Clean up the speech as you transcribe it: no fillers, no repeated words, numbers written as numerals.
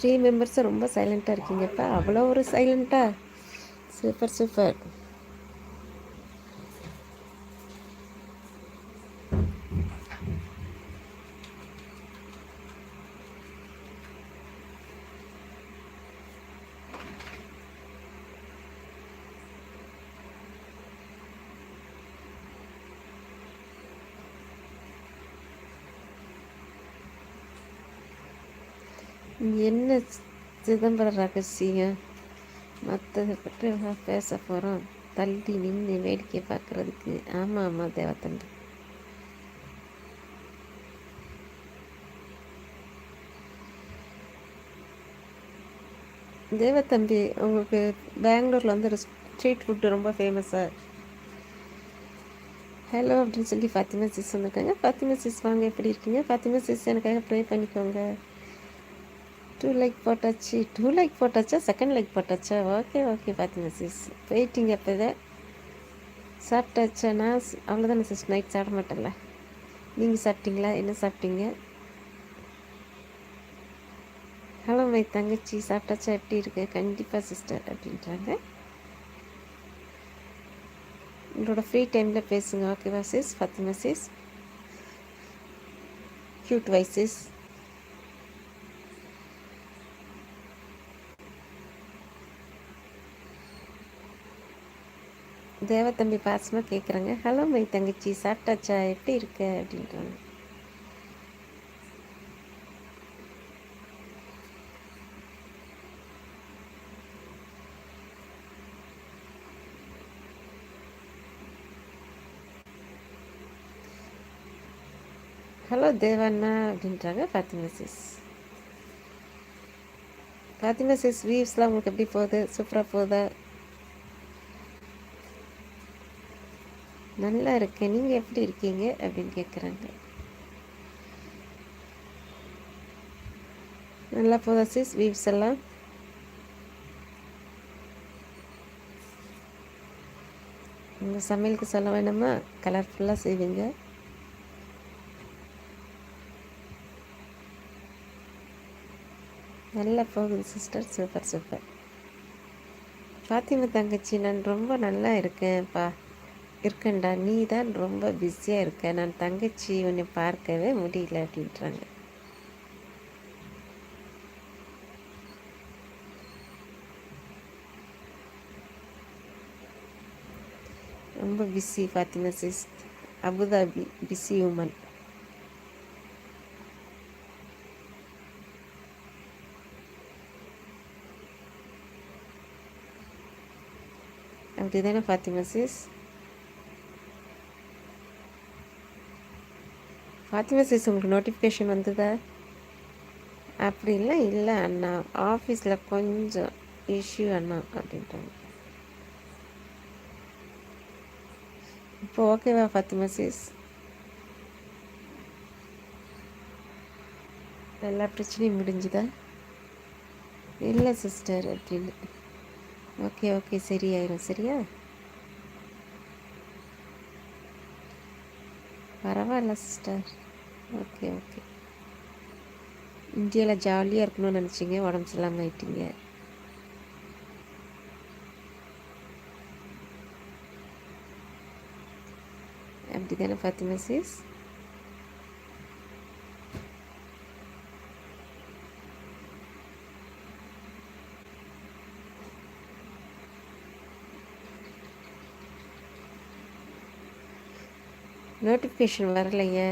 3 மெம்பர்ஸும் ரொம்ப சைலண்ட்டாக இருக்கீங்கப்பா. அவ்வளோ ஒரு சைலண்ட்டா? Super super. என்ன சிதம்பர ரகசியம்? மற்றதை பற்றி பேச போகிறோம். தள்ளி நின்று வேடிக்கை பார்க்குறதுக்கு. ஆமாம் ஆமாம் தேவத்தம்பி. தேவத்தம்பி, உங்களுக்கு பெங்களூரில் வந்து ஒரு ஸ்ட்ரீட் ஃபுட்டு ரொம்ப ஃபேமஸாக. ஹலோ அப்படின்னு சொல்லி ஃபாத்திமா சிஸ் வந்திருக்காங்க. ஃபாத்திமா சிஸ் வாங்க, எப்படி இருக்கீங்க? ஃபாத்திமா சிஸ் எனக்காக ப்ரே பண்ணிக்கோங்க. 2 லைக் போட்டாச்சு. 2 லைக் போட்டாச்சா? செகண்ட் லைக் போட்டாச்சா? Okay okay Fatima sis. Waiting. அப்போ இதை சாப்பிட்டாச்சா? நான் அவ்வளோதானே சிஸ், நைட் சாப்பிட மாட்டேன்ல. நீங்கள் சாப்பிட்டீங்களா? என்ன சாப்பிட்டீங்க? ஹலோ மை தங்கச்சி, சாப்பிட்டாச்சா? எப்படி இருக்கு? கண்டிப்பாக சிஸ்டர் அப்படின்றாங்க. உங்களோட ஃப்ரீ டைமில் பேசுங்க, ஓகேவா sis? Fathima sis, cute wise sis. தேவத்தம்பி பாசமாக கேட்குறாங்க. ஹலோ மை தங்கச்சி, சாப்பிட்டாச்சா? எப்படி இருக்க அப்படின்றாங்க. ஹலோ தேவண்ணா அப்படின்றாங்க ஃபாத்திமா சிஸ். ஃபாத்திமா சிஸ், வியூஸ்லாம் உங்களுக்கு எப்படி போகுது? சூப்பராக போகுதா? நல்லா இருக்கேன், நீங்கள் எப்படி இருக்கீங்க அப்படின்னு கேட்குறாங்க. நல்லா போதா சிஸ் வியூஸ் எல்லாம்? உங்கள் சமையலுக்கு சொல்ல வேணுமா? கலர்ஃபுல்லாக செய்வீங்க. நல்லா போகுது சிஸ்டர், சூப்பர் சூப்பர். ஃபாத்திமா தங்கச்சி, நான் ரொம்ப நல்லா இருக்கேன்ப்பா. இருக்கேன்டா, நீ தான் ரொம்ப பிஸியாக இருக்க. நான் தங்கச்சி உன்னை பார்க்கவே முடியல அப்படின்றாங்க. ரொம்ப busy Fathima sis. Abu Dhabi busy woman. அப்படி தானே ஃபாத்திமா சிஸ்? ஃபாத்திமா சிஸ், உங்களுக்கு நோட்டிஃபிகேஷன் வந்ததா? அப்படிலாம் இல்லை அண்ணா, ஆஃபீஸில் கொஞ்சம் இஷ்யூ அண்ணா அப்படின்றாங்க. இப்போ ஓகேவா ஃபாத்திமா சிஸ்? எல்லா பிரச்சனையும் முடிஞ்சுதா? இல்லை சிஸ்டர் அப்படின்னு. ஓகே ஓகே, சரியாயிரும். சரியா? பரவாயில்ல சிஸ்டர். Okay okay. இந்தியாவில் ஜாலியாக இருக்கணும்னு நினச்சிங்க, உடம்பு சரியில்லாமல் ஆயிட்டீங்க. அப்படி தானே ஃபாத்திமா சிஸ்? நோட்டிஃபிகேஷன் வரலையே.